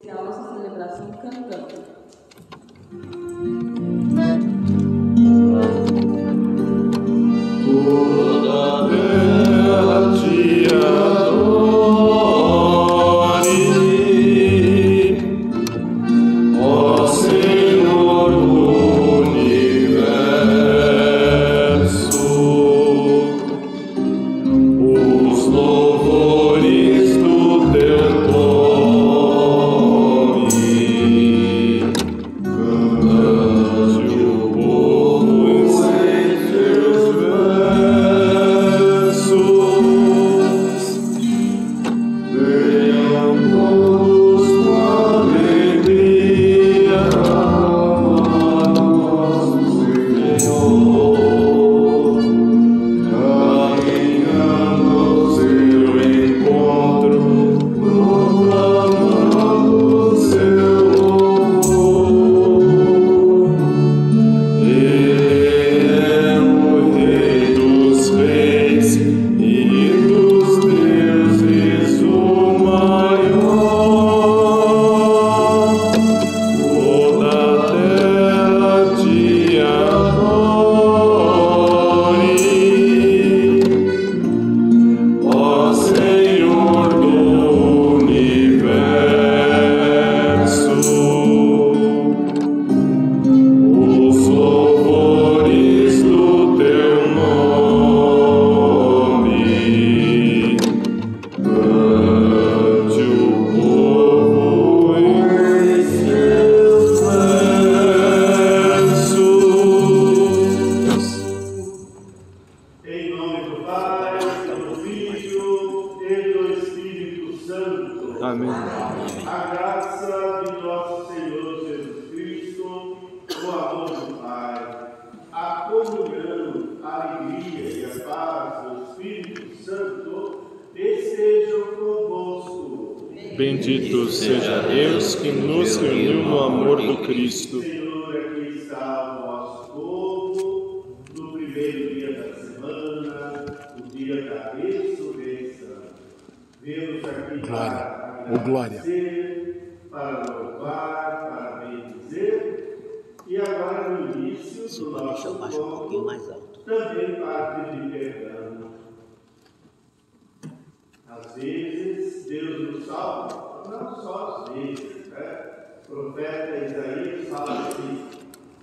A nossa celebração cantando. Toda a terra te adore, ó Senhor do universo, os louvores do teu nome, cante o povo em seus versos, venham todos com alegria a nosso Senhor, caminhando ao seu encontro, proclamando seu louvor. Ele é o Rei dos Reis e dos deuses o maior. Toda a terra te adore, ó Senhor do universo, os louvores do teu nome, cante o povo em seus versos. Em nome do Pai, do Filho e do Espírito Santo. Amém. A graça de nosso Senhor Jesus Cristo, o amor do Pai, a comunhão, a alegria e a paz do Espírito Santo estejam convosco. Bendito seja Deus que nos reuniu no amor do Cristo. Senhor, aqui está o nosso povo, no primeiro dia da semana, o dia da ressurreição. Vemos aqui Glória. para Ô, glória. agradecer, para louvar, para bendizer, e agora no início do nosso povo, também parte de perdão. Às vezes, Deus nos salva, não só às vezes, né? O profeta Isaías fala assim,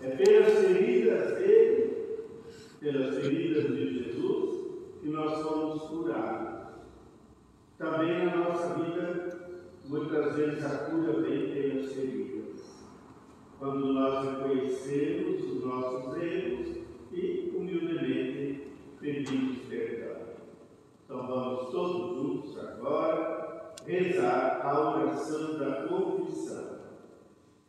é pelas feridas dele, pelas feridas de Jesus, que nós somos curados. Também na nossa vida, muitas vezes a cura vem pelas feridas. Quando nós reconhecemos os nossos erros e humildemente pedimos perdão. Então vamos todos juntos agora rezar a oração da confissão.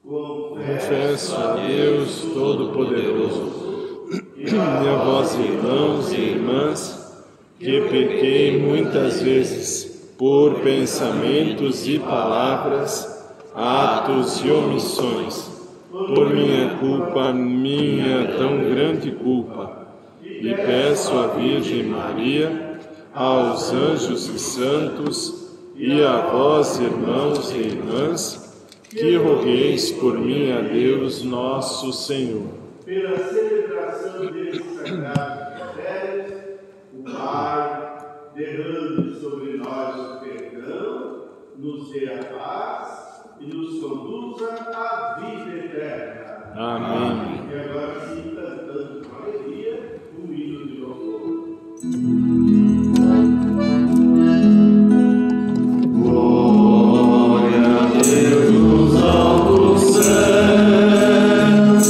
Confesso a Deus Todo-Poderoso e a vós, irmãos e irmãs, que pequei muitas vezes por pensamentos e palavras, atos e omissões, por minha culpa, minha tão grande culpa, e peço à Virgem Maria, aos anjos e santos, e a vós, irmãos e irmãs, que rogueis por mim a Deus nosso Senhor. Pela celebração desses sagrados mistérios, o Pai derrame sobre nós o perdão, nos dê a paz e nos conduza à vida eterna. Amém. E agora sim, cantando com alegria, um hino de louvor. Glória a Deus nos altos céus,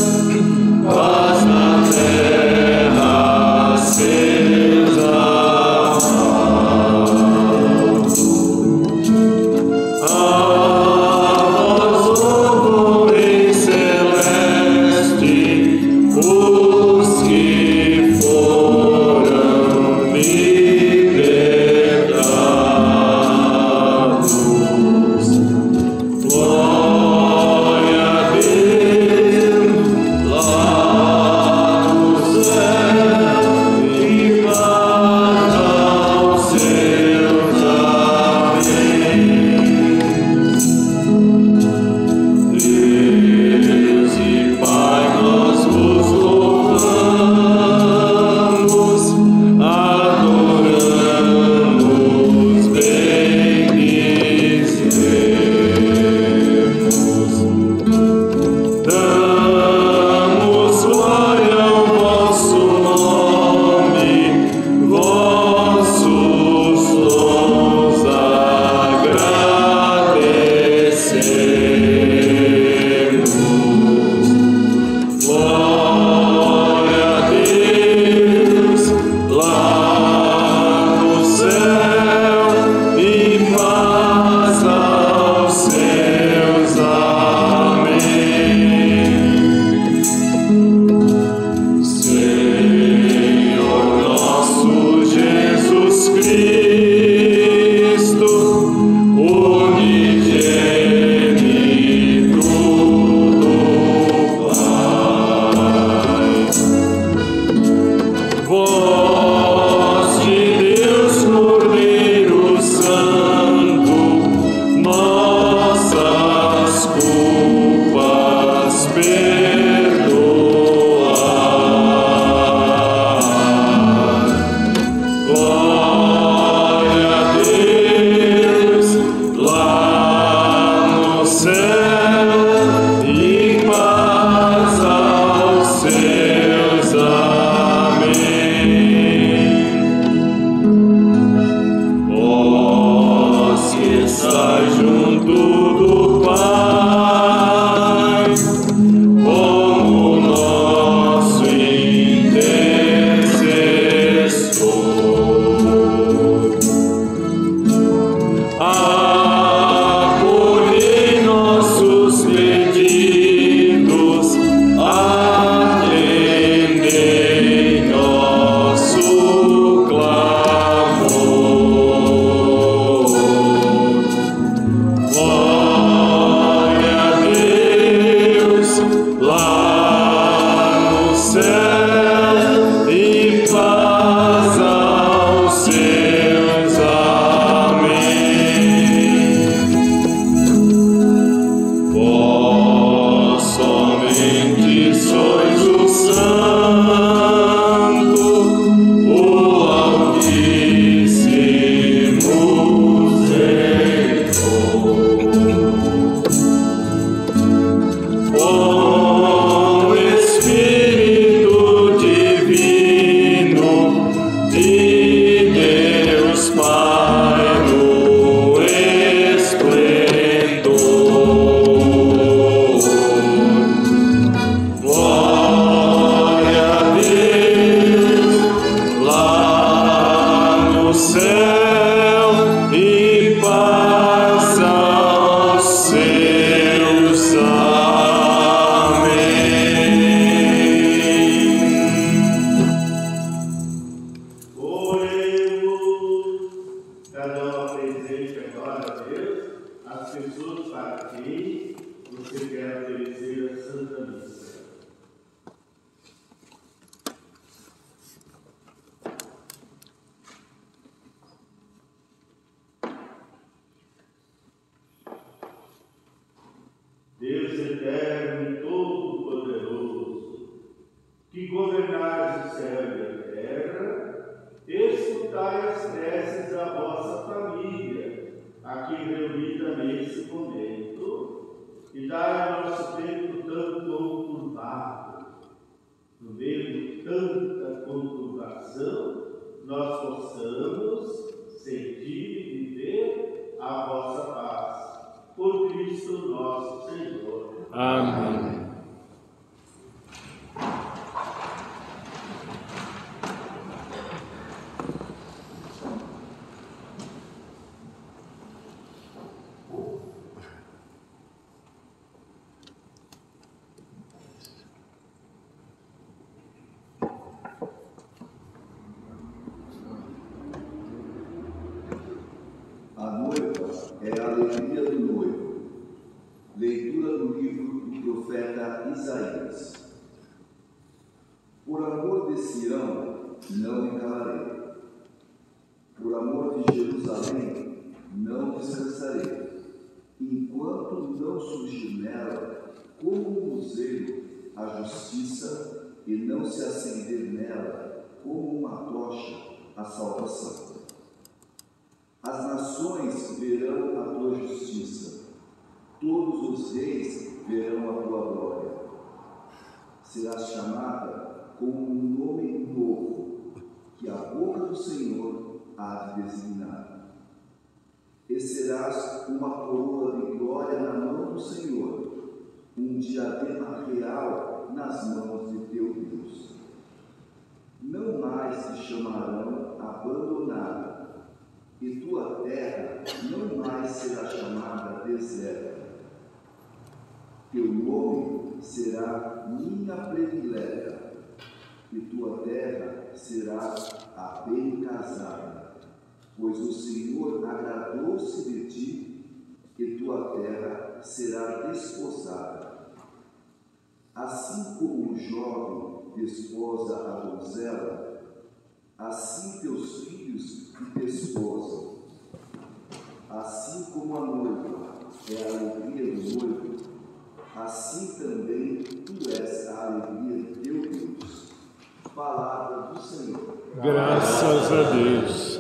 paz na terra, seus amados. A vós, louvores celeste, os que foram Deus eterno e todo-poderoso, que governais o céu e a terra, escutai as preces da vossa família, aqui reunida nesse momento, e dai ao nosso tempo tão conturbado, no meio de tanta conturbação, nós possamos sentir e viver a vossa paz. Por Cristo nosso Senhor. Amém. A noiva é a alegria do noivo. Leitura do livro do profeta Isaías. Por amor de Sião, não me calarei. Por amor de Jerusalém, não descansarei. Enquanto não surgir nela, como um luzeiro, a justiça, e não se acender nela, como uma tocha, a salvação. As nações verão a tua justiça, todos os reis verão a tua glória. Serás chamada com um nome novo, que a boca do Senhor há de designar. E serás uma coroa de glória glória na mão do Senhor, um diadema real nas mãos de teu Deus. Não mais se chamarão abandonado, e tua terra não mais será chamada deserta. Teu nome será minha predileta, e tua terra será a bem casada, pois o Senhor agradou-se de ti, e tua terra será desposada. Assim como o jovem desposa a donzela, assim teus filhos te desposam. Assim como a noiva é a alegria do noivo, assim também tu és a alegria de teu Deus. Palavra do Senhor. Graças a Deus.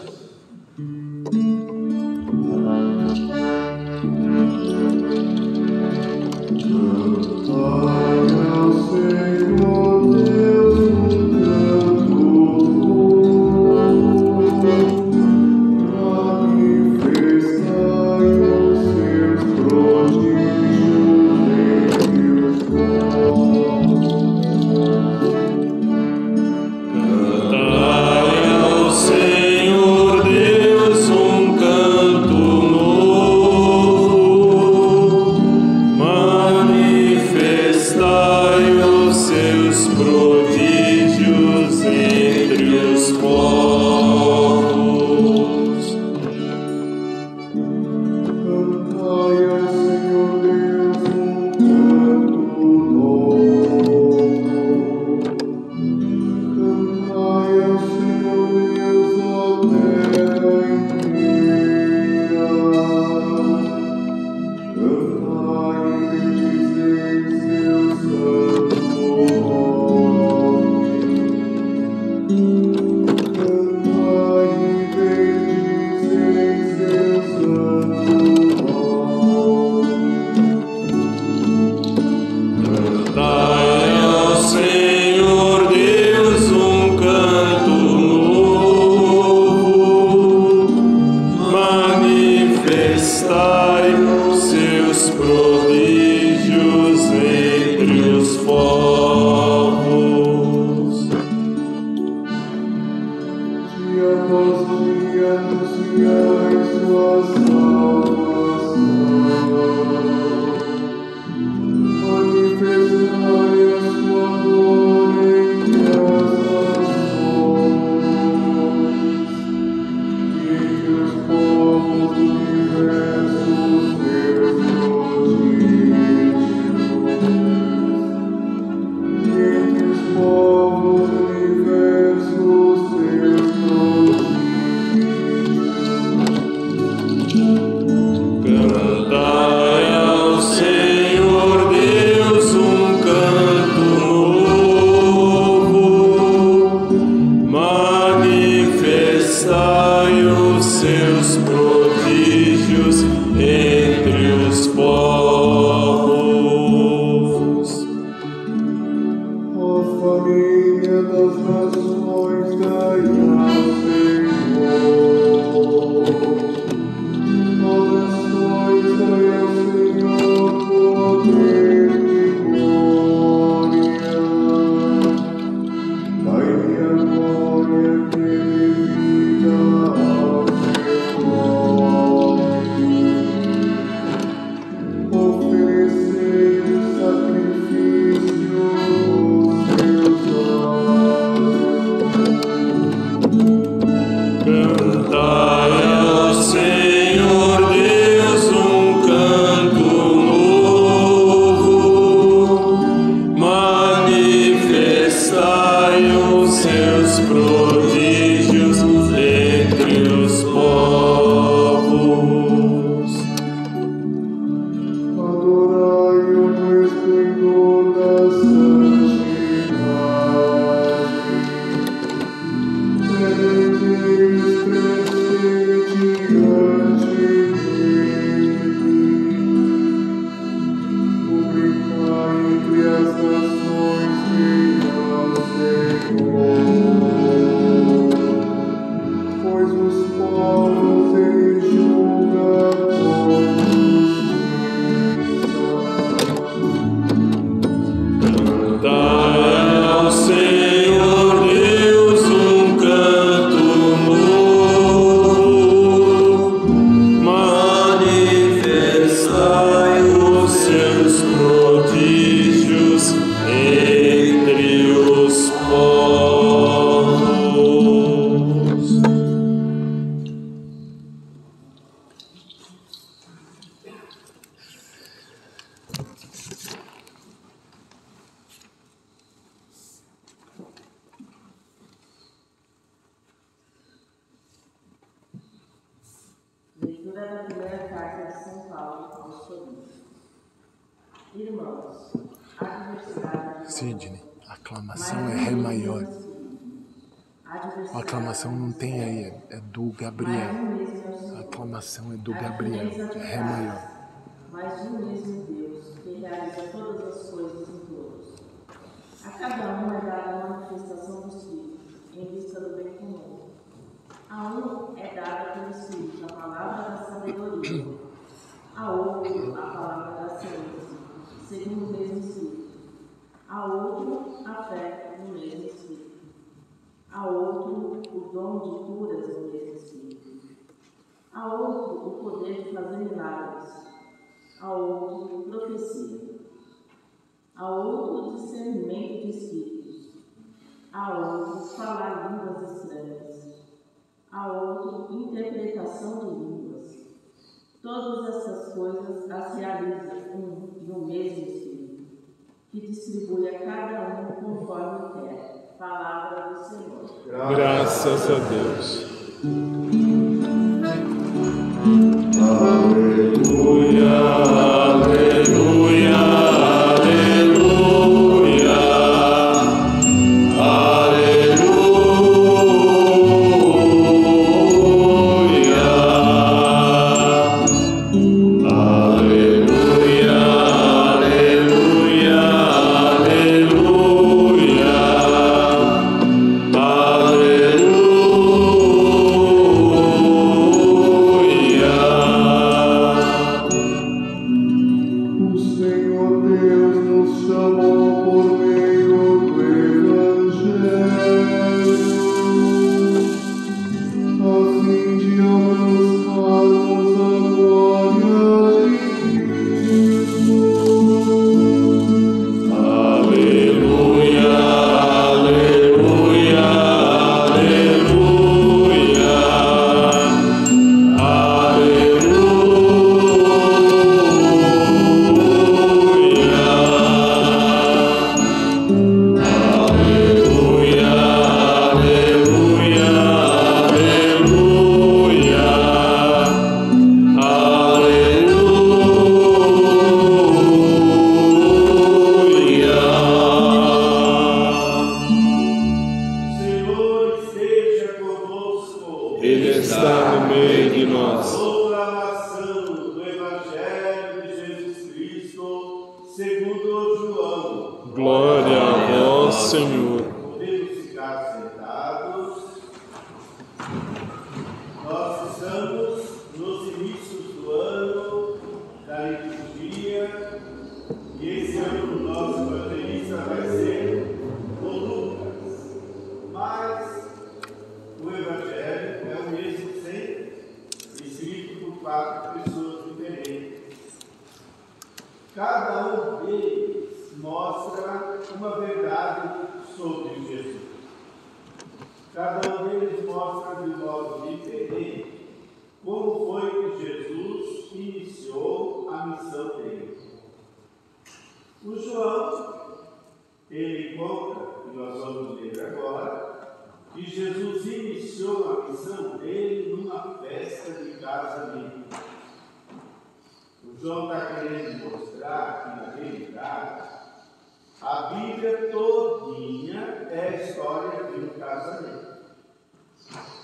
Manifestai os seus prodígios Irmãos, adversidade. Sidney, a aclamação é Ré maior. A aclamação não tem aí, é do Gabriel. A aclamação é do Gabriel, é Ré maior. Mas um mesmo Deus, que realiza todas as coisas em todos. A cada um é dada a manifestação do Espírito, em vista do bem comum. A um é dada pelo Espírito a palavra da sabedoria, a outro a palavra da ciência, segundo o mesmo Espírito, a outro a fé no mesmo Espírito, a outro o dom de curas no mesmo Espírito, a outro o poder de fazer milagres, a outro profecia, a outro discernimento de espíritos, a outro falar línguas estranhas, a outro interpretação de línguas. Todas essas coisas as realiza um e o mesmo Espírito, que distribui a cada um conforme quer. Palavra do Senhor. Graças a Deus. Aleluia, aleluia, aleluia, aleluia, aleluia, aleluia, Glória a vós, Senhor. Podemos ficar sentados. Nós estamos nos inícios do ano da liturgia e esse ano o nosso evangelista vai ser o Lucas. Mas o evangelho é o mesmo sempre, escrito por 4 pessoas diferentes. Cada um deles mostra uma verdade sobre Jesus. Cada um deles mostra de modo diferente como foi que Jesus iniciou a missão dele. O João, ele conta, e nós vamos ler agora, que Jesus iniciou a missão dele numa festa de casamento. O João está querendo mostrar que, na realidade, a Bíblia todinha é a história de um casamento.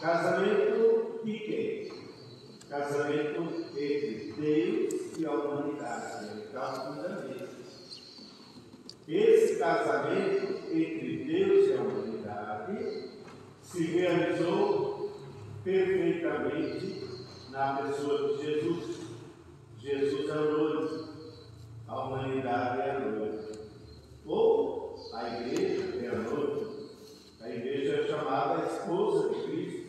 Casamento de quem? Casamento entre Deus e a humanidade. Então, fundamento. Esse casamento entre Deus e a humanidade se realizou perfeitamente na pessoa de Jesus. Jesus é o noivo, a humanidade é a noiva. Ou a igreja é a noiva. A igreja é chamada a esposa de Cristo.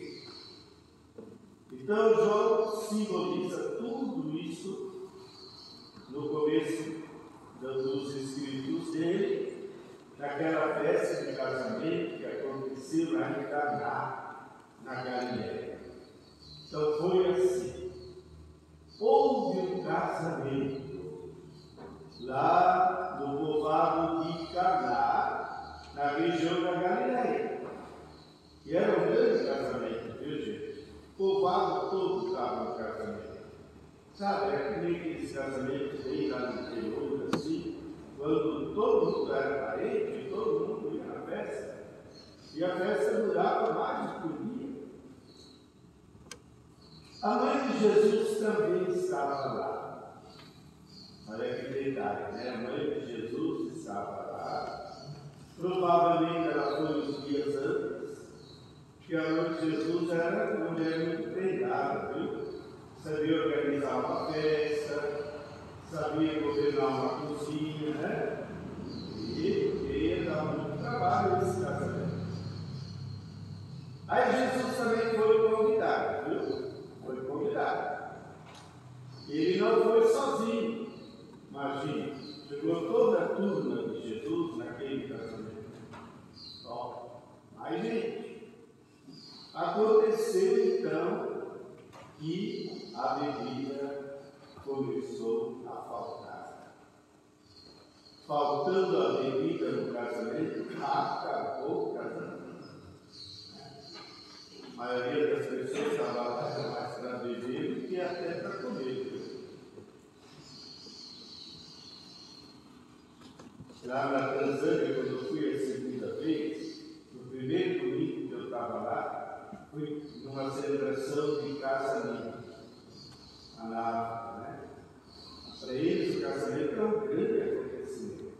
Então João simboliza tudo isso no começo dos escritos dele, naquela festa de casamento que aconteceu lá em Caná, na Galileia. Então foi assim. Houve um casamento lá no povoado de Caná, na região da Galileia. E era um grande casamento, viu, gente? O povoado todo estava no casamento. Sabe, é que nem aqueles casamentos bem lá no interior, assim, mundo era parente, todo mundo ia na festa. E a festa durava mais de um dia. A mãe de Jesus também estava lá. Olha que detalhe, né? A mãe de Jesus estava lá. Provavelmente ela foi uns dias antes, que a mãe de Jesus era uma mulher muito treinada, viu? Sabia organizar uma festa, sabia governar uma cozinha, né? E ia dar muito trabalho nesse casamento. Aí Jesus também foi convidado, viu? Foi convidado. Ele não foi sozinho. Imagina, chegou toda a turma de Jesus naquele casamento. Ó, mas gente, aconteceu então que a bebida começou a faltar. Faltando a bebida no casamento, acabou o casamento. A maioria das pessoas estava lá mais para beber do que até para comer. Lá na Tanzânia, quando eu fui a segunda vez, no primeiro domingo que eu estava lá, fui numa celebração de casamento. Na África, né? Para eles o casamento é um grande acontecimento.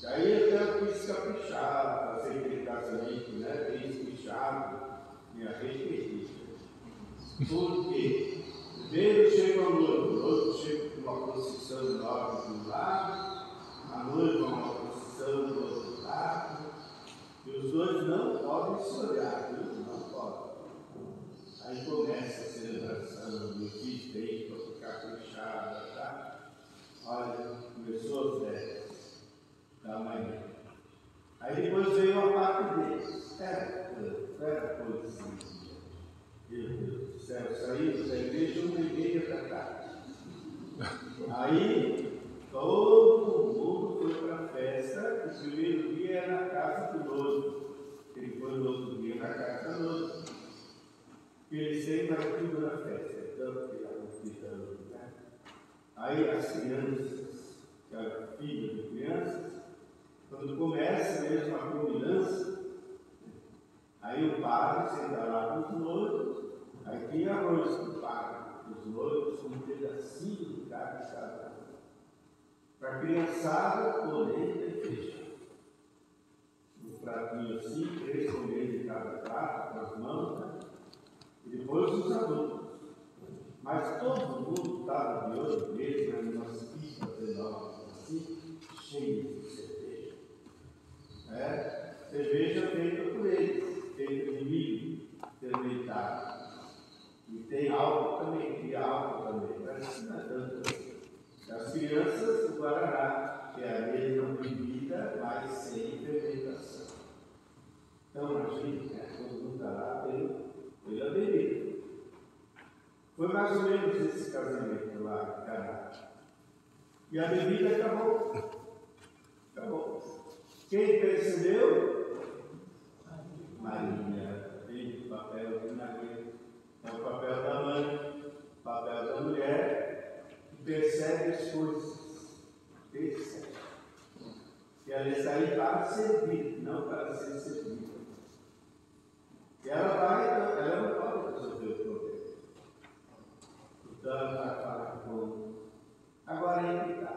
E aí até eu quis caprichar, fazer aquele casamento, né? Bem espichado, me arrependi. Por quê? Primeiro chega o noivo chega com uma procissão enorme de um lado, a noiva uma procissão do outro lado, e os dois não podem se olhar, viu? Não podem. Aí começa a celebração, eu fiz bem para ficar fechada, tá? Olha, começou às 10 da manhã. Aí depois veio a parte deles. Era coisa assim. Meu Deus do céu, saímos da igreja 1h30 da tarde. Aí todo mundo foi para a festa. O primeiro dia era na casa do noivo. Ele foi no outro dia na casa do noivo. Eles sempre vai tudo na festa. Tanto que ela gritando, né? Aí as crianças, que eram filhos de crianças, quando começa mesmo a combinança, aí o padre senta lá com os noivos, aí tinha arroz do padre, os noivos com um pedacinho de carne cada um. Para a criançada poder ter feijão. Um pratinho assim, 3 colheres de cada prato, com as mãos, né? E depois os adultos. Mas todo mundo estava de olho mesmo, em umas pipas enormes assim, cheias de cerveja. Cerveja feita por eles, feita de milho fermentado. E tem álcool também, cria álcool também, parece que não é tanto assim. As crianças, o guaraná, que é a mesma bebida, mas sem fermentação. Então, imagine, né? Todo mundo está lá pela bebida. Foi mais ou menos esse casamento lá em Caná. E a bebida acabou. Acabou. Quem percebeu? Maria. Tem o papel de Maria. É o papel da mãe, o papel da mulher, que percebe as coisas. Percebe. E ela está aí para servir, não para ser servida. E ela não pode resolver o problema. Então ela vai falar com. Agora é que está.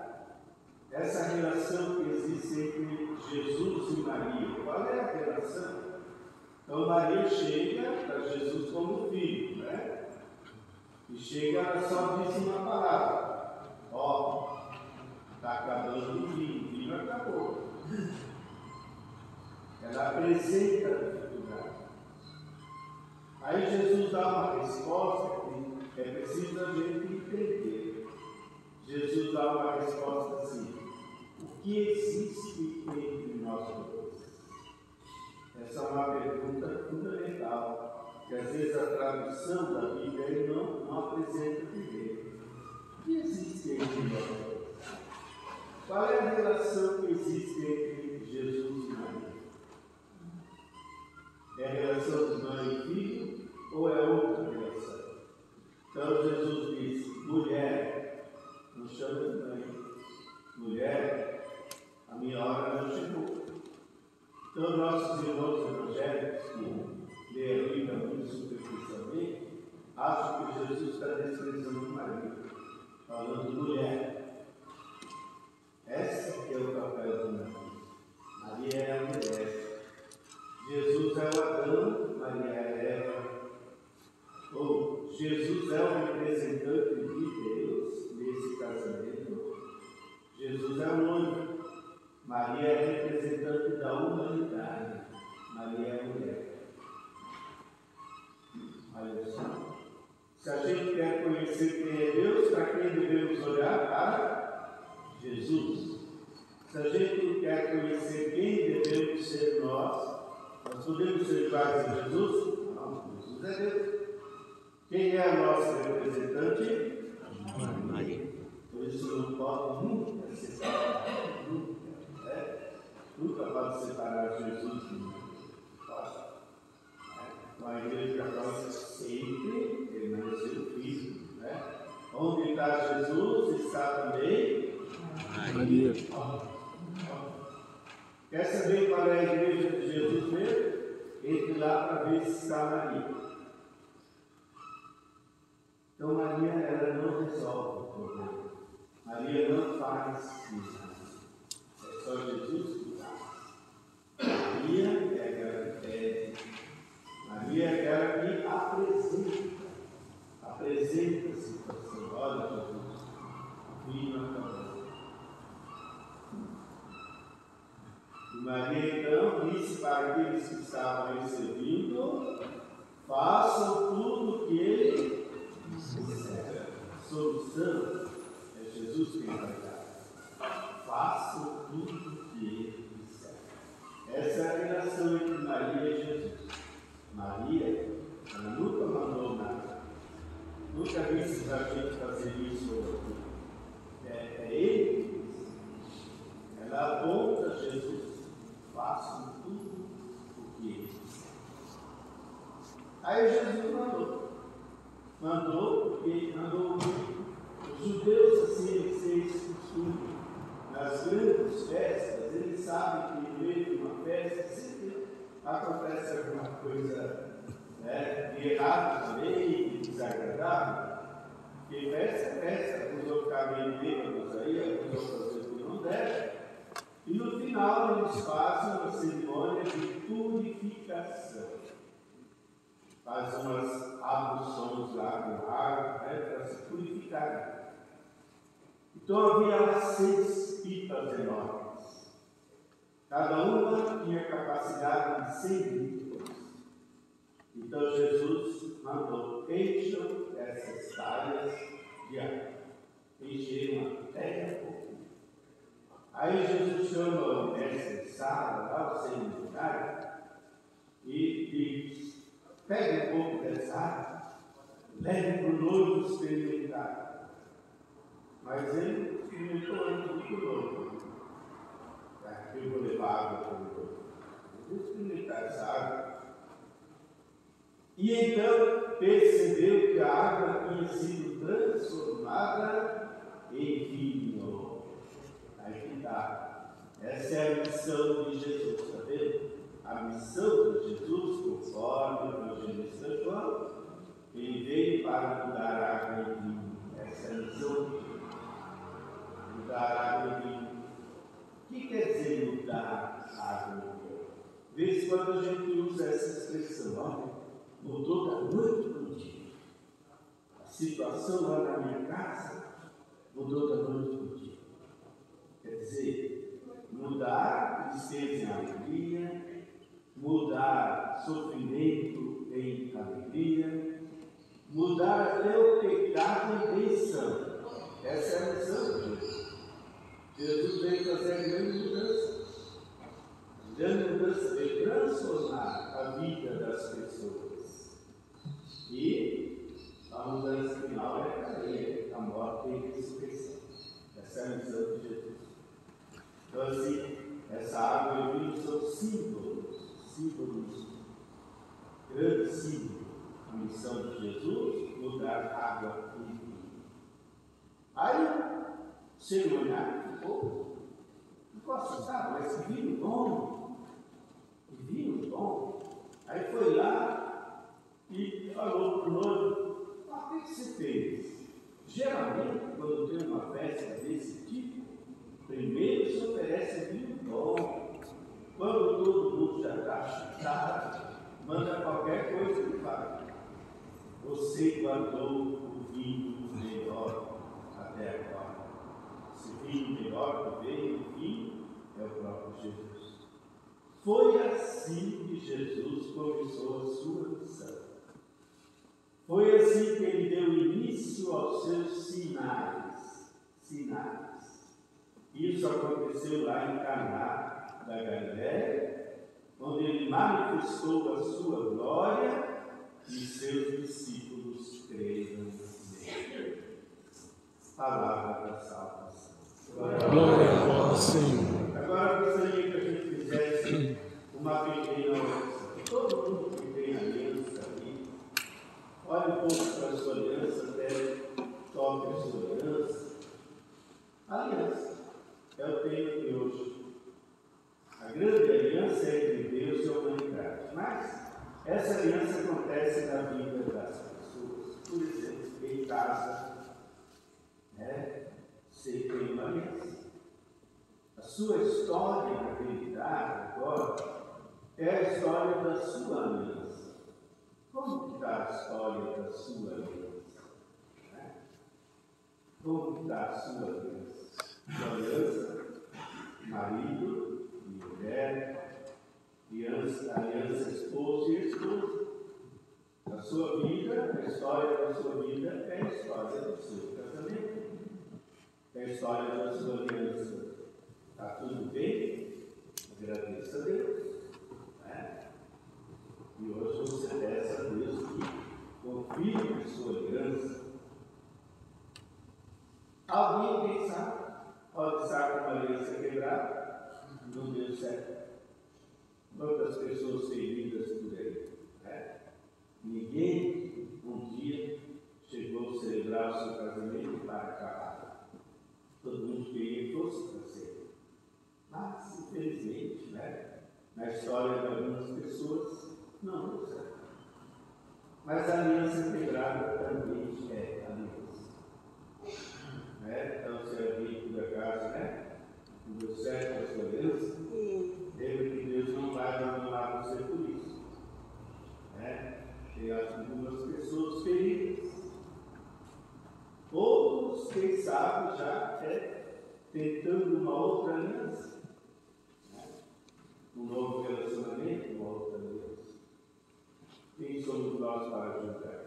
Essa relação que existe entre Jesus e Maria. Qual é a relação? Então Maria chega para Jesus como filho, né? E chega, ela só diz uma palavra. Ó, está acabando o vinho acabou. Ela apresenta a dificuldade. Aí Jesus dá uma resposta que é preciso a gente entender. Jesus dá uma resposta assim: o que existe entre nós dois? Essa é uma pergunta fundamental, que às vezes a tradução da Bíblia não apresenta primeiro. O que existe entre nós dois? Qual é a relação que existe entre Jesus e Maria? É a relação de mãe e filho ou é outra relação? Então Jesus diz: mulher, não chama de mãe. Mulher, a minha Se a gente quer conhecer quem é Deus, para quem devemos olhar? Para Jesus. Se a gente quer conhecer quem devemos ser nós podemos ser iguais a Jesus? Não, Jesus é Deus. Quem é o nosso representante? Maria. Por isso não pode nunca separar. Nunca pode separar Jesus de mim. Então a igreja católica sempre permaneceu o Cristo. Onde está Jesus, está também Maria. Quer saber qual é a igreja de Jesus mesmo? Entre lá para ver se está Maria. Então Maria, ela não resolve o problema. Maria não faz milagre. É só Jesus que faz. Maria é aquela que pede. Maria é aquela que apresenta a situação. Olha, Jesus, o filho acabou. Maria então disse para aqueles que estavam aí servindo: façam tudo o que ele disser. A solução é Jesus quem vai dar. Façam tudo o que ele disser. Essa é a relação entre Maria e Jesus. Maria, ela nunca mandou nada. Nunca disse para a gente fazer isso ou aquilo. É ele que diz. Ela aponta Jesus. Façam tudo o que ele disser. Aí Jesus mandou porque mandou os judeus assim, eles têm esse costume. Nas grandes festas, eles sabem que no meio de uma festa sempre acontece alguma coisa de errado também, de desagradável. Porque festa é festa, alguns vão ficar meio bêbados aí, alguns vão fazer o que não deve. E no final eles fazem uma cerimônia de purificação. Fazem umas abluções lá com água para se purificar. Então havia lá 6 pipas enormes. Cada uma tinha capacidade de 100 litros. Então Jesus mandou: encham essas talhas de água. Encheram até a boca. Aí Jesus chama o mestre de sala, lá o seminário, e diz: pegue um pouco dessa água, leve para o noivo experimentar. Mas ele experimentou antes do noivo. Eu vou levar água para o noivo. Eu vou experimentar essa água. E então percebeu que a água tinha sido transformada em vinho. Aí que está. Essa é a missão de Jesus, está vendo? A missão de Jesus, conforme o evangelista João, ele veio para mudar água em vinho. Essa é a missão de Jesus. Mudar água em vinho. O que quer dizer mudar água em vinho? De vez em quando a gente usa essa expressão: olha, mudou da noite para o dia. A situação lá na minha casa mudou da noite para o dia. Quer dizer, mudar tristeza em alegria, mudar sofrimento em alegria, mudar até o pecado em benção. Essa é a missão de Jesus. Jesus veio fazer grande mudança. Grande mudança veio transformar a vida das pessoas. E a mudança final é a cadeia, a morte e a ressurreição. Essa é a missão de Jesus. Então, assim, essa água e vinho são símbolos, grande símbolo. A missão de Jesus, mudar água em vinho. Aí, o cerimoniário ficou assustado, mas que vinho bom, que vinho bom. Aí foi lá e falou para o noivo: o que você fez? Geralmente, quando tem uma festa desse tipo, primeiro se oferece vinho bom. Quando todo mundo já está chutado, manda qualquer coisa que faz. Você guardou o vinho melhor até agora. Esse vinho melhor que veio, enfim, é o próprio Jesus. Foi assim que Jesus começou a sua missão. Foi assim assim que ele deu início aos seus sinais. Isso aconteceu lá em Caná da Galiléia, onde ele manifestou a sua glória e seus discípulos creram nele. Palavra da salvação. Glória a vós, Senhor. Agora eu gostaria que a gente fizesse uma pequena oração. Todo mundo que tem aliança aqui, olhe um pouco para a sua aliança, até toque a sua aliança. Aliança é o tema de hoje. A grande aliança é entre Deus e a humanidade. Mas essa aliança acontece na vida das pessoas. Por exemplo, em casa, você tem uma aliança. A sua história, na realidade, agora, é a história da sua aliança. Como está a história da sua aliança? Como está a sua aliança? Sua aliança, marido e mulher, aliança esposo e esposa. A sua vida, a história da sua vida é a história do seu casamento. É a história da sua aliança. Está tudo bem? Agradeça a Deus. E hoje você peça a Deus que confirme a sua aliança. Alguém, quem sabe, pode estar com uma aliança quebrada, não deu certo. Quantas pessoas feridas por aí? Ninguém um dia chegou a celebrar o seu casamento para acabar. Todo mundo queria que fosse para ser. Mas, infelizmente, na história de algumas pessoas, não deu certo. Mas a aliança quebrada também é aliança. Então, se alguém, por acaso, não deu certo a sua aliança, lembre que Deus não vai abandonar você por isso. Tem algumas pessoas feridas. Outros, quem sabe, já tentando uma outra aliança. Um novo relacionamento, uma outra aliança. Quem somos nós para julgar?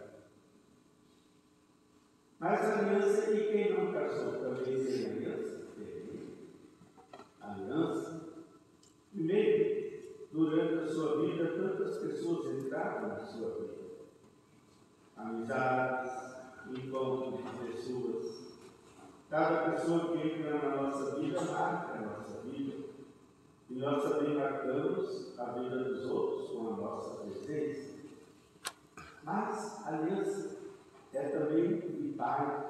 Mas a aliança, e quem não casou também tem aliança? Tem aliança. Primeiro, durante a sua vida, tantas pessoas entraram na sua vida. Amizades, encontros de pessoas. Cada pessoa que entra na nossa vida marca a nossa vida. E nós também marcamos a vida dos outros com a nossa presença. Mas a aliança é também de pai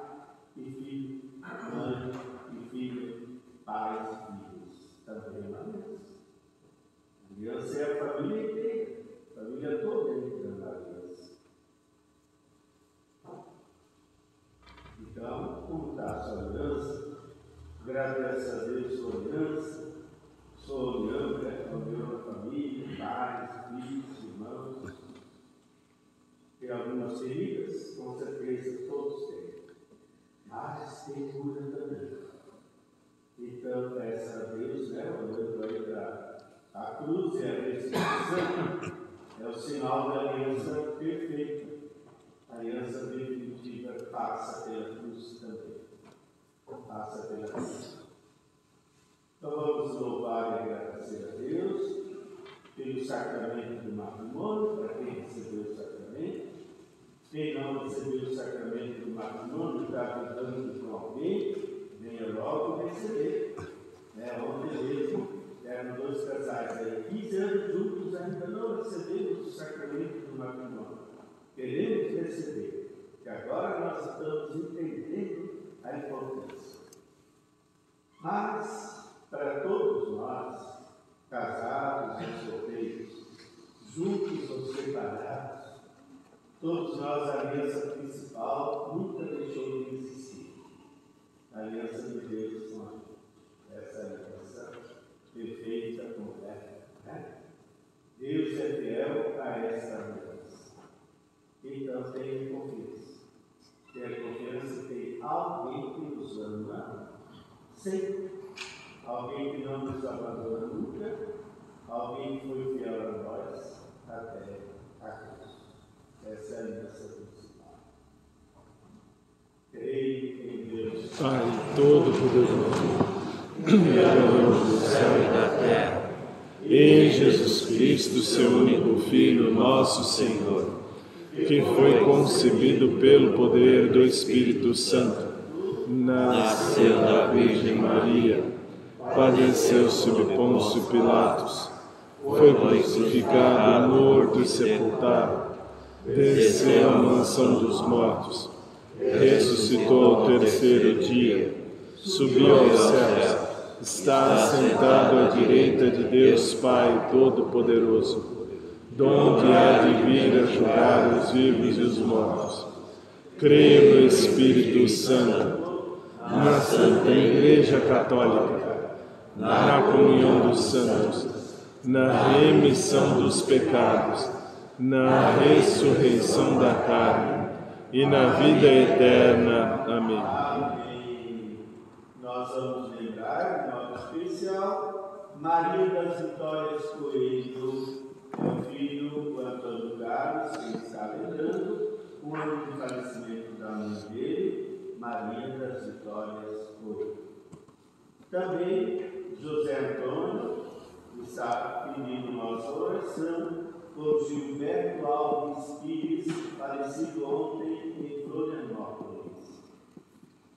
e filho, mãe e filha, pais e filhos. Também é uma aliança. A aliança é a família inteira, a família toda entra na aliança. Então, como está a sua aliança? Graças a Deus, sua aliança. Sua união, união da família, pais, filhos, irmãos. Tem algumas feridas, com certeza todos têm. Mas tem cura também. Então, peça a Deus, olhando aí para a cruz e a ressurreição, é o sinal da aliança perfeita. A aliança definitiva passa pela cruz também. Passa pela cruz. Então vamos louvar e agradecer a Deus pelo sacramento do matrimônio, para quem recebeu o sacramento. Quem não recebeu o sacramento do matrimônio, está lidando com alguém, venha logo receber. Ontem mesmo, eram 2 casais aí, 15 anos juntos, ainda não recebemos o sacramento do matrimônio. Queremos receber, que agora nós estamos entendendo a importância. Mas, para todos nós, casados ou solteiros, juntos ou separados, todos nós, a aliança principal nunca deixou de existir. A aliança de Deus com a gente. Essa aliança perfeita, completa. Deus é fiel a essa aliança. Então, tenha confiança. Tenha confiança que tem alguém que nos ama sempre. Alguém que não nos abandona nunca, alguém que foi fiel a nós até a cruz. Essa é a aliança principal. Creio em Deus, Pai Todo-Poderoso, Criador do céu e da terra, em Jesus Cristo, seu único Filho, nosso Senhor, que foi concebido pelo poder do Espírito Santo, nasceu da Virgem Maria, padeceu sob Pôncio Pilatos, foi crucificado, morto e sepultado, desceu à mansão dos mortos, ressuscitou ao terceiro dia, subiu aos céus, está assentado à direita de Deus Pai Todo-Poderoso, donde há de vir a julgar os vivos e os mortos. Creio no Espírito Santo, na Santa Igreja Católica, na comunhão dos santos, na remissão dos pecados, na ressurreição da carne e na vida eterna. Amém. Amém. Nós vamos lembrar, de modo especial, Maria das Vitórias Coelho, meu filho Antônio Carlos, que está lembrando, o ano de falecimento da mãe dele, Maria das Vitórias Coelho. Também José Antônio está pedindo nossa oração por Gilberto Alves Pires, falecido ontem em Florianópolis.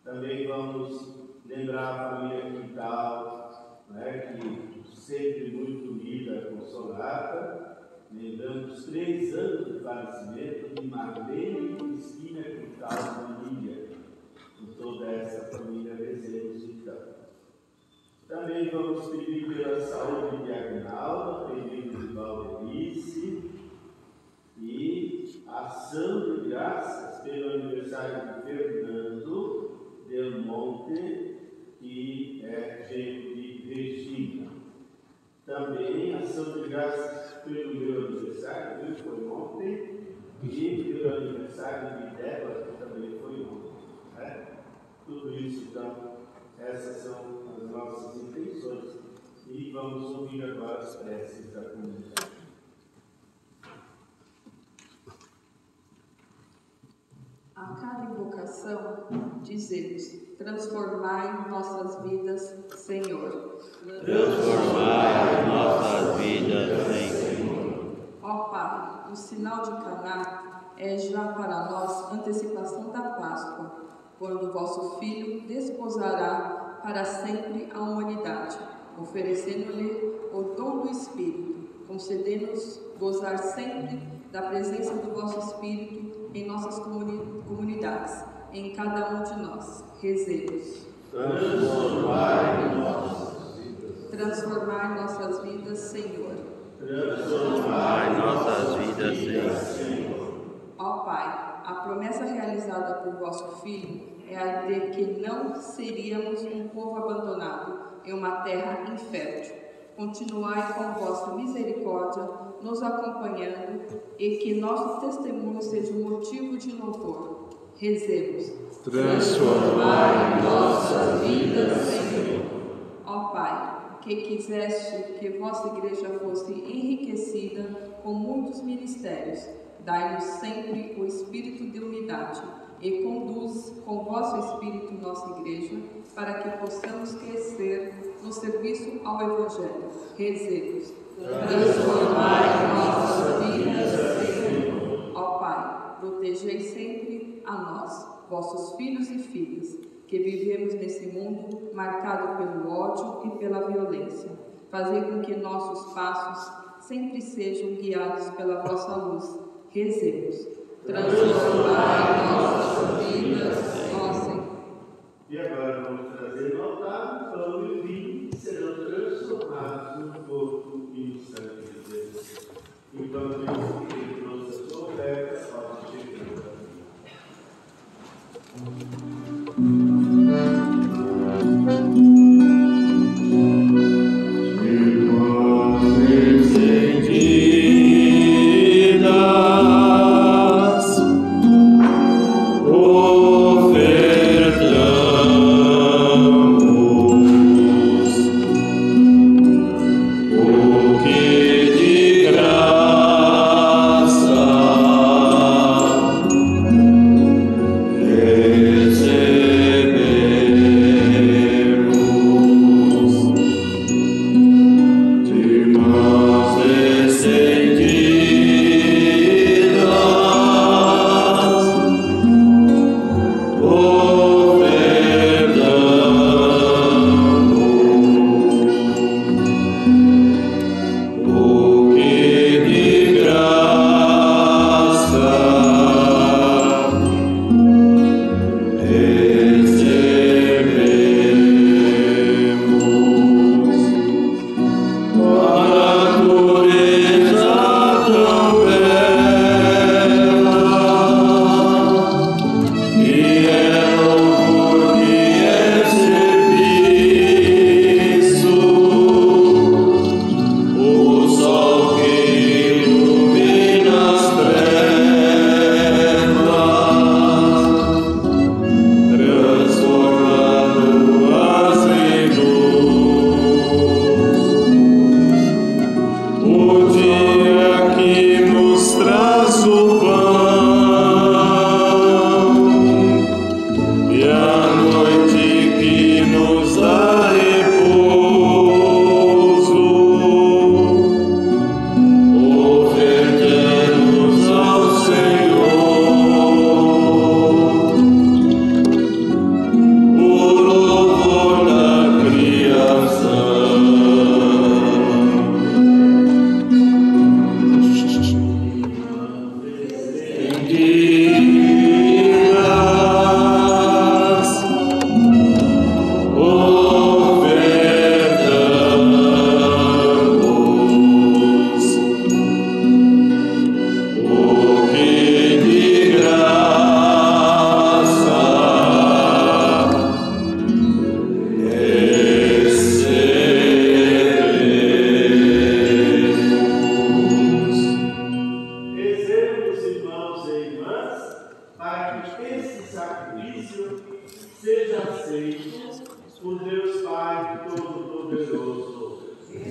Também vamos lembrar a família Quintal, que sempre muito unida, consolada, lembrando os 3 anos de falecimento de Marlene Cristina Quintal Família. Com toda essa família, rezemos então. Também vamos pedir pela saúde de Agnaldo, pedido de Valderice, e ação de graças pelo aniversário de Fernando Del Monte, que é genro de Regina. Também ação de graças pelo meu aniversário, que foi ontem, e pelo aniversário de Débora, que também foi ontem. Tudo isso, então, essas são as nossas intenções. E vamos ouvir agora as preces da comunidade. A cada invocação, dizemos: transformai nossas vidas, Senhor. Transformai as nossas vidas, Senhor. Ó Pai, o sinal de Caná é já para nós antecipação da Páscoa, quando vosso Filho desposará para sempre a humanidade, oferecendo-lhe o dom do Espírito, concedendo-nos gozar sempre da presença do vosso Espírito em nossas comunidades, em cada um de nós. Rezemos. Transformai nossas vidas, Senhor. Transformai nossas vidas, Senhor. Ó Pai, a promessa realizada por vosso Filho é a de que não seríamos um povo abandonado em uma terra infértil. Continuai com vossa misericórdia, nos acompanhando, e que nosso testemunho seja um motivo de louvor. Rezemos. Transformai nossas vidas, Senhor. Ó Pai, que quiseste que vossa igreja fosse enriquecida com muitos ministérios, dai-nos sempre o espírito de unidade e conduz com vosso Espírito nossa igreja, para que possamos crescer no serviço ao Evangelho. Rezemos. Transformai nossas vidas, Senhor. Ó Pai, protegei sempre a nós, vossos filhos e filhas, que vivemos nesse mundo marcado pelo ódio e pela violência. Fazei com que nossos passos sempre sejam guiados pela vossa luz. Rezemos. Transformai nossas vidas, ó Senhor. E agora vamos trazer no altar o pão e o vinho, que serão transformados no corpo e no sangue de Deus. Enquanto isso, ele trouxe a sua oferta, pode chegar. Ofertamos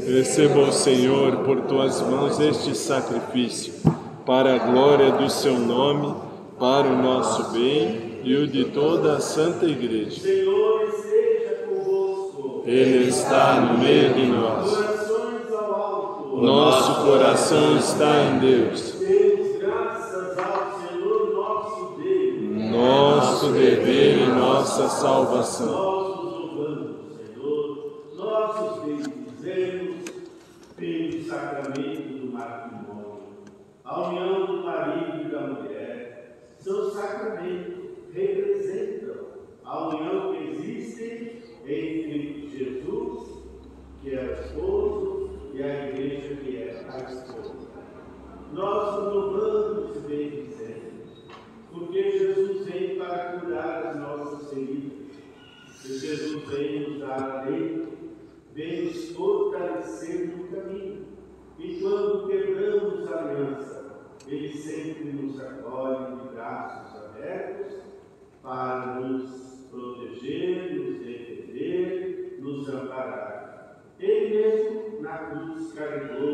Receba, ó Senhor, por tuas mãos este sacrifício, para a glória do seu nome, para o nosso bem e o de toda a Santa Igreja. Senhor esteja convosco. Ele está no meio de nós. Corações ao alto. Nosso coração está em Deus. Demos graças ao Senhor nosso Deus. Nosso dever e nossa salvação. Nós os louvamos, Senhor, nós os bendizemos pelo sacramento do matrimônio. A união do marido e da mulher são sacramentos, representam a união que existe entre Jesus, que é o esposo, e a igreja, que é a esposa. Nós o louvamos e bendizemos, porque Jesus vem para curar as nossas feridas. E Jesus vem nos dar a lei, vem nos fortalecer no caminho. E quando quebramos a aliança, Ele sempre nos acolhe de braços abertos para nos proteger, nos defender, nos amparar. Ele mesmo na cruz carregou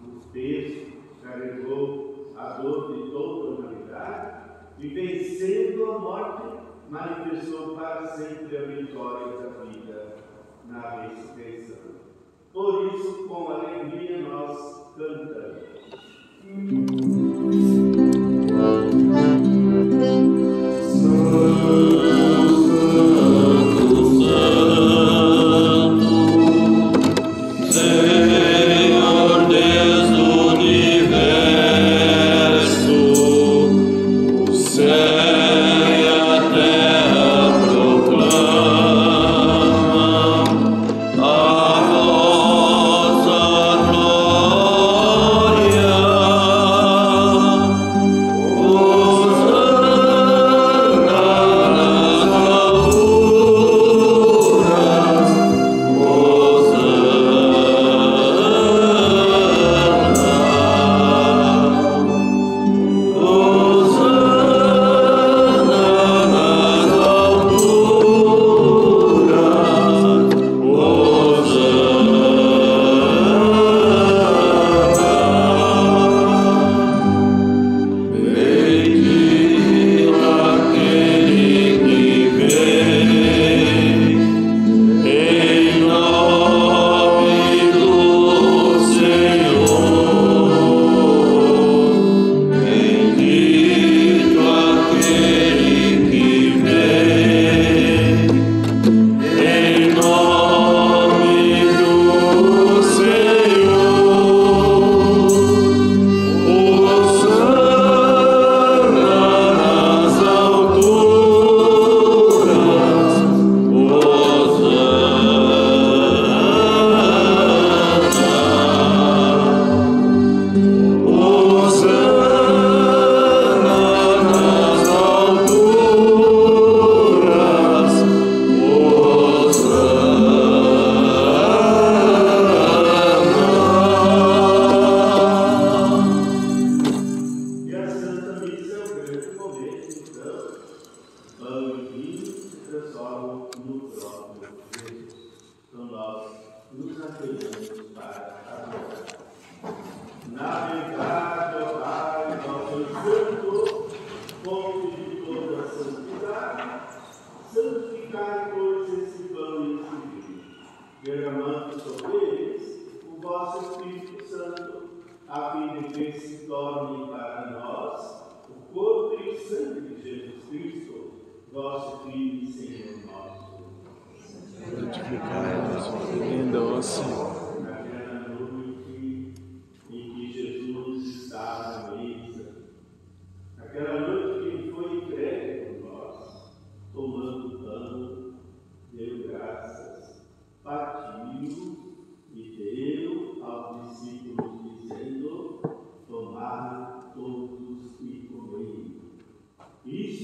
os pesos, carregou a dor de toda a humanidade e, vencendo a morte, manifestou para sempre a vitória da vida na ressurreição. Por isso, com alegria, nós cantamos. Senhor Deus do universo, o céu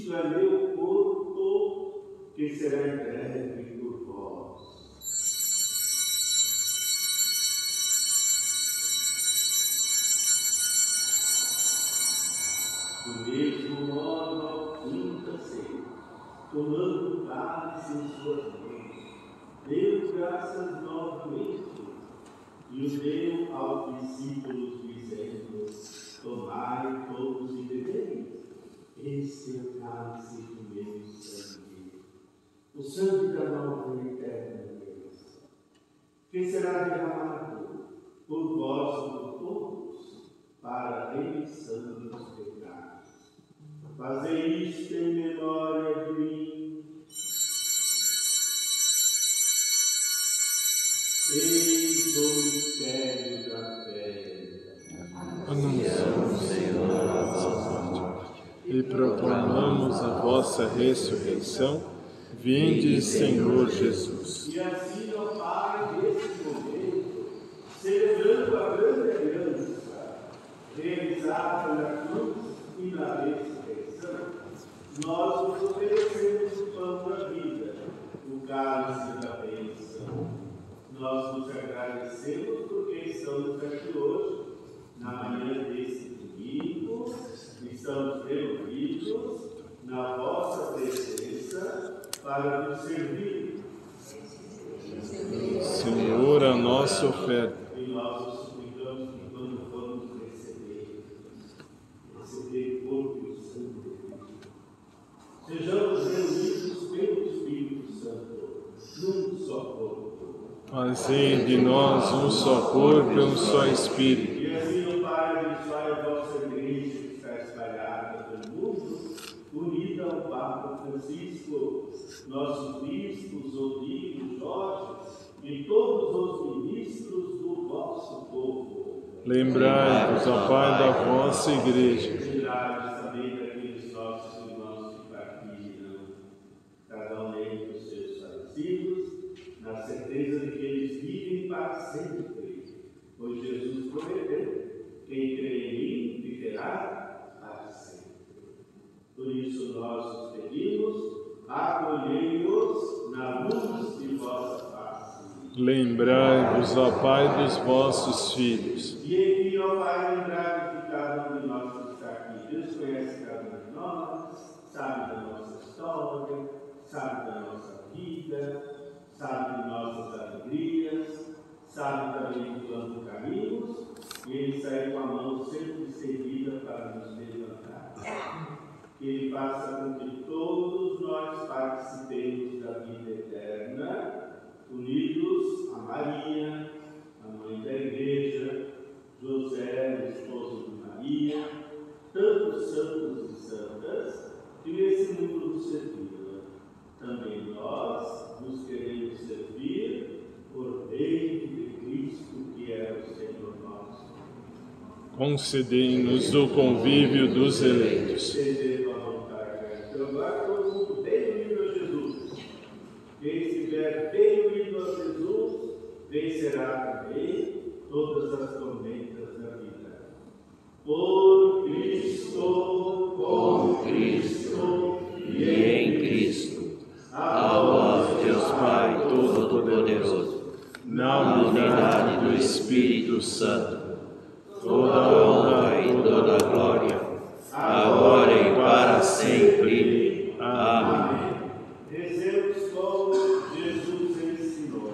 Isto é meu corpo que será entregue por vós. Do mesmo modo, ao fim da ceia, tomando o cálice em suas mãos, deu graças novamente e o deu aos discípulos, dizendo: tomai todos e bebei. Este é o cálice do meu sangue, o sangue da nova e eterna aliança, que será derramado por vós e por todos, para a remissão dos pecados. Fazei isto em memória de mim. Eis o mistério da fé. Anunciamos, Senhor, a vossa morte e proclamamos a vossa ressurreição. Vinde, Senhor Jesus. E assim, ó Pai, neste momento, celebrando a grande aliança realizada na cruz e na ressurreição, nós nos oferecemos o pão da vida, o cálice da bênção. Nós nos agradecemos porque estamos aqui hoje, na manhã desse domingo, estamos reunidos na vossa presença para nos servir. Senhor, a nossa oferta. E nós os suplicamos que quando vamos receber o corpo e o sangue de Cristo, sejamos reunidos pelo Espírito Santo, num só corpo. Fazei de nós um só corpo e um só Espírito. E assim, Pai, abençoai a vossa igreja que está espalhada pelo mundo, unida ao Papa Francisco, nossos bispos, Rodrigo, Jorge e todos os ministros do vosso povo. Lembrai-vos, ó Pai, da vossa igreja. Lembrai-vos também daqueles nossos irmãos que partilham, cada um dentre os seus falecidos, na certeza de que eles vivem para sempre, pois Jesus prometeu: quem crê em mim viverá para sempre. Por isso nós os pedimos, acolhei-os na luz de vossa face. Lembrai-vos, ó Pai, dos vossos filhos. E enfim, ó Pai, lembrai-vos de cada um de nós que está aqui. Deus conhece cada um de nós, sabe da nossa história, sabe da nossa vida, sabe de nossas alegrias, sabe também de quando caminhos, e Ele sai com a mão sempre estendida para nos levantar. Que Ele faça com que todos nós participemos da vida eterna, unidos a Maria, a mãe da igreja, José, o esposo de Maria, tantos santos e santas que nesse mundo nos serviram. Também nós nos queremos servir por meio de Cristo, que é o Senhor nosso. Concedei-nos o convívio dos eleitos. Entendendo a vontade. Então, agora todo mundo bem unido a Jesus. Quem estiver bem unido a Jesus, vencerá também todas as tormentas da vida. Por Cristo, com Cristo e em Cristo. A vós, Deus Pai Todo-Poderoso, na unidade do Espírito Santo, toda honra e toda glória, agora e para sempre. Amém. Rezemos como Jesus ensinou.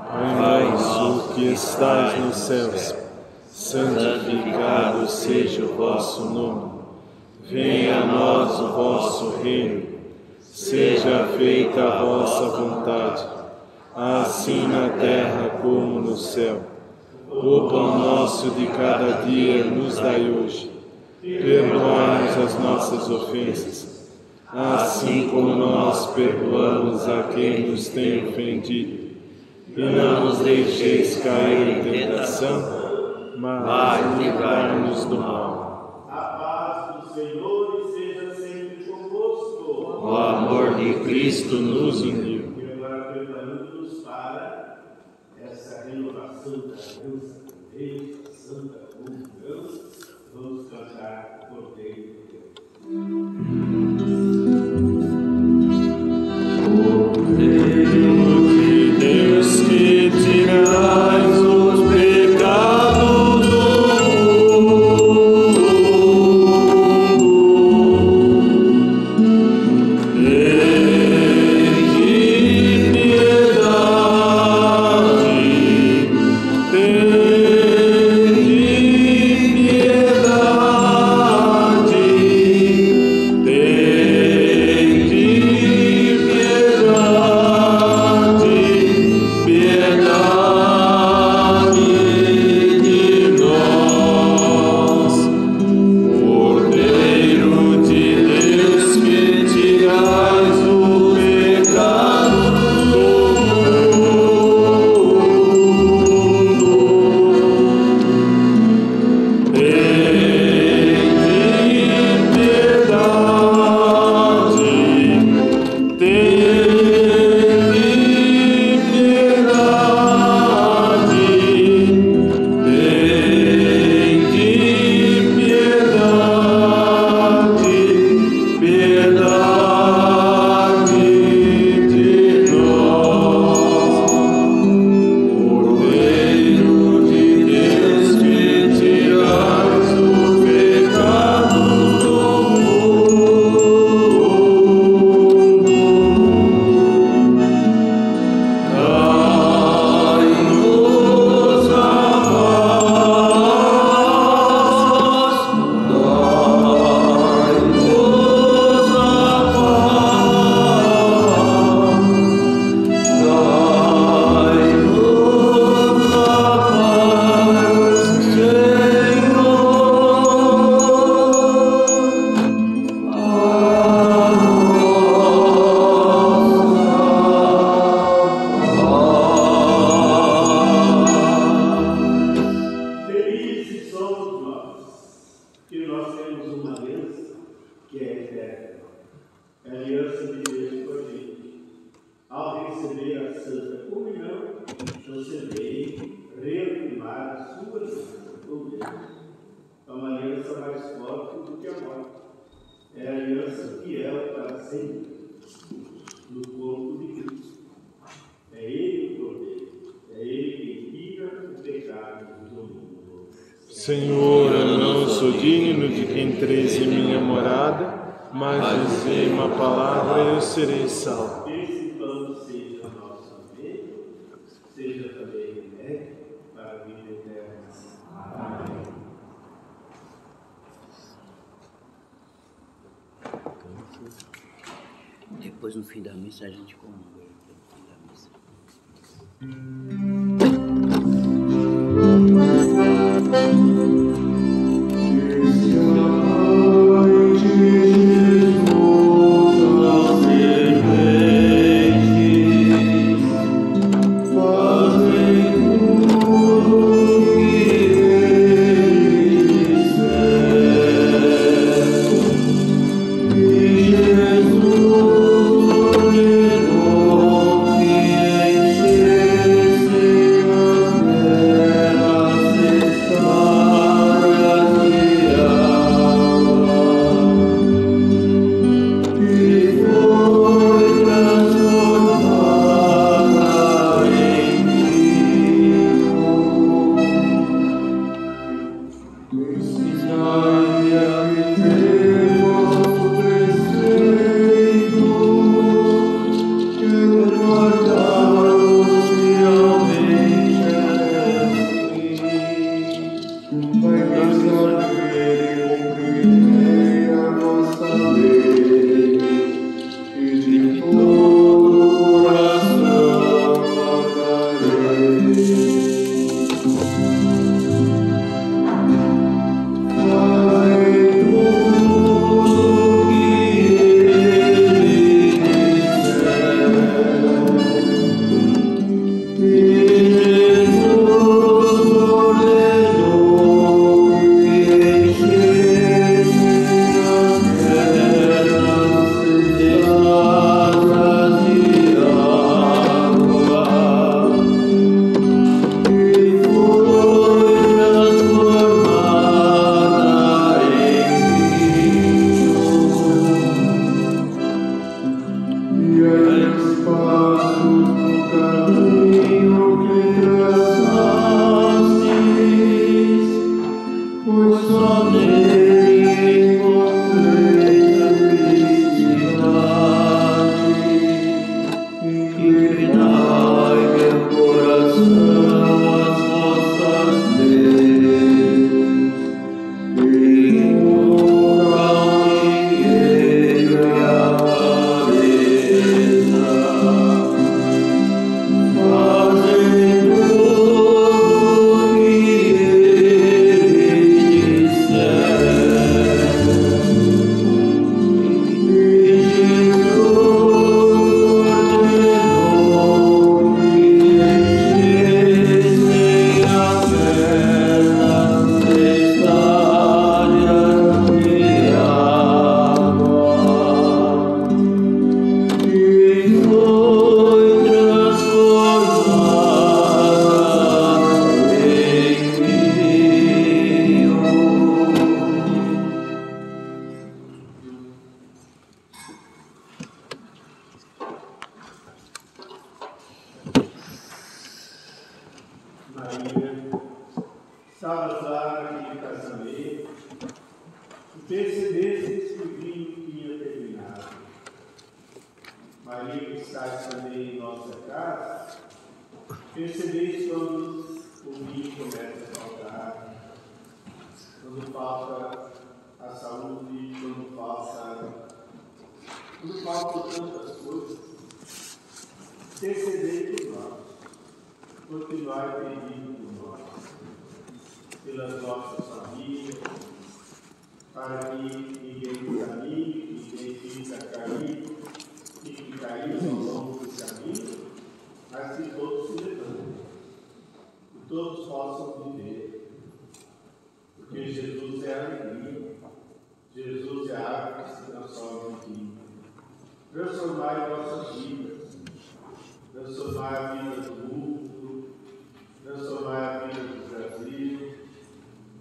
Pai nosso que estais nos céus, santificado seja o vosso nome. Venha a nós o vosso reino. Seja feita a vossa vontade, assim na terra como no céu. O pão nosso de cada dia nos dai hoje. Perdoai-nos as nossas ofensas, assim como nós perdoamos a quem nos tem ofendido. E não nos deixeis cair em tentação, mas livrai-nos do mal. A paz do Senhor esteja sempre convosco. O amor de Cristo nos uniu. E agora preparando-nos para essa renovação da aliança com Deus, a Santa Comunhão, vamos cantar o Cordeiro de Cordeiro de Deus que tirais os pecados do mundo, tende piedade mais forte do que a morte. É a aliança fiel para sempre no corpo de Cristo. É Ele o Cordeiro, é Ele quem tira o pecado do mundo. Senhor, eu não sou digno de que entreis em minha morada, mas dizei uma palavra e eu serei salvo. Esse pão seja nosso alimento, seja também remédio para a vida eterna. Amém. Depois, no fim da missa, a gente comunga. No fim da missa.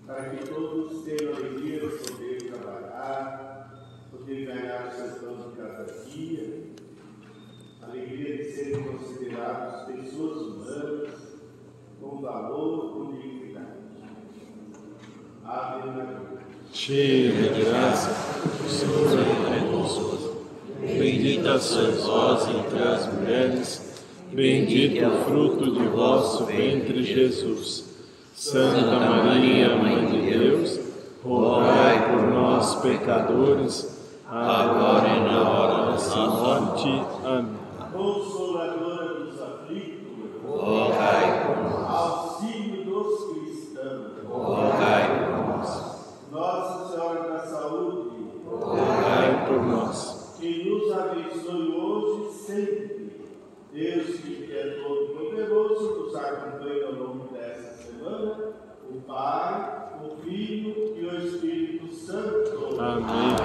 Para que todos tenham alegria com valor, com dignidade. Ave Maria. Cheia de graça, o Senhor é convosco. Bendita sois vós entre as mulheres, bendito é o fruto de vosso ventre, Jesus. Santa Maria, Mãe de Deus, rogai por nós, pecadores, agora e na hora da nossa morte. Amém. Consoladora dos aflitos, rogai por nós. auxílio dos cristãos, Rogai por nós. Nossa Senhora da Saúde, Rogai por nós. que nos abençoe hoje e sempre. Deus que é todo-poderoso, nos acompanha ao longo dessa semana, o Pai, o Filho e o Espírito Santo. Amém.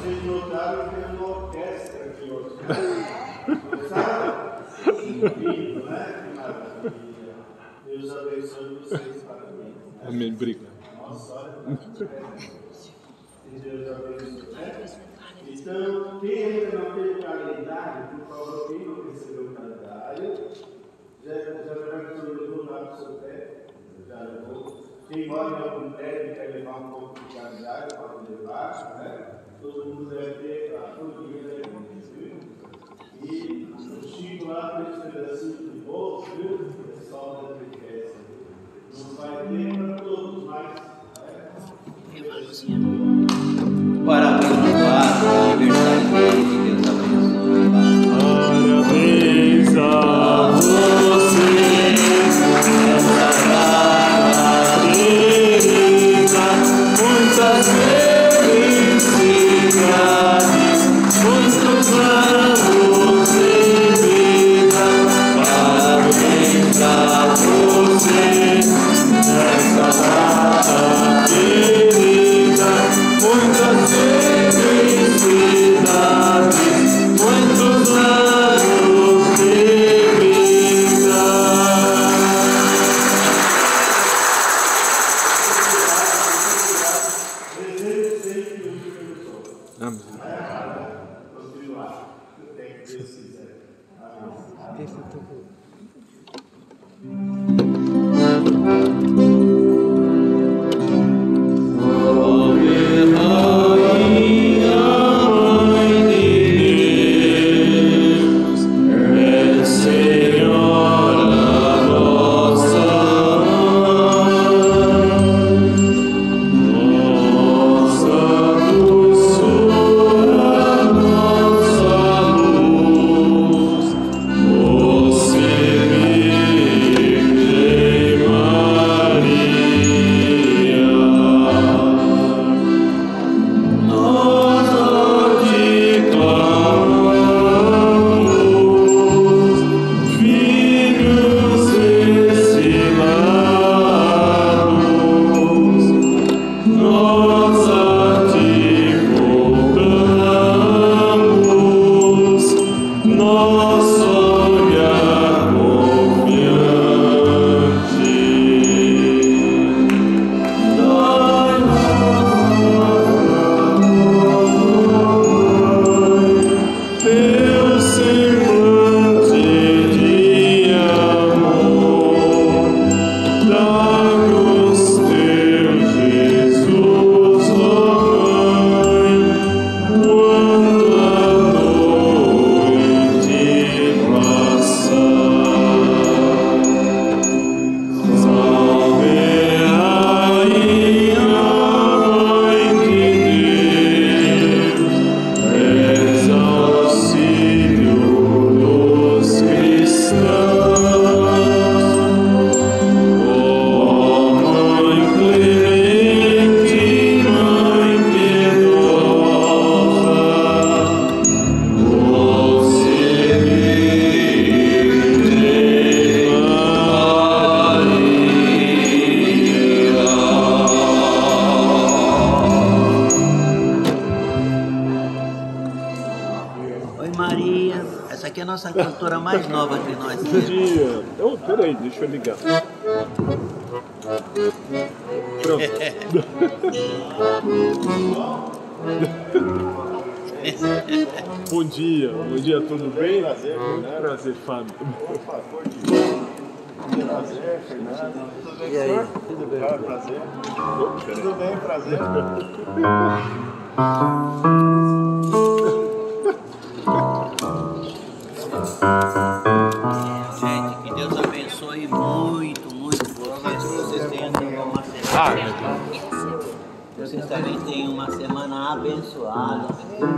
Vocês notaram que tem uma orquestra aqui hoje, né? Gostaram? Lindo, né? Que maravilha. Deus abençoe vocês para mim. Amém. Obrigado. Nossa, olha. Que Deus abençoe, né? Então, quem ainda não tem o calendário, por favor, quem não recebeu o calendário, já levou lá para o seu pé, já levou. Quem mora em algum prédio quer levar um pouco de calendário, pode levar, né? Todo mundo deve ter a folhinha, viu? E o Chico lá fez um pedacinho de bolo, viu? O pessoal da riqueza. Não vai ter para todos, mas. Parabéns, Papa, aniversário dele, Deus abençoe. Parabéns a você, Santa querida, muitas felicidades, muitos anos de vida. Parabéns a você, nessa data querida, muitas felicidades, muitos anos de vida. Desejo sempre o que eu sou. Amém. Continuar. Até que Deus quiser. Amém. Essa aqui é a nossa cantora mais nova que nós Bom temos. dia. Oh, peraí, deixa eu ligar. Pronto. Bom dia, tudo bem? Prazer, né? Prazer, Fábio. Por favor, Prazer, Fernando. Tudo bem, E aí? senhor? Tudo bem. Prazer. Tudo bem, prazer. Gente, que Deus abençoe muito, muito vocês. Que vocês tenham uma semana. Vocês também tenham uma semana abençoada.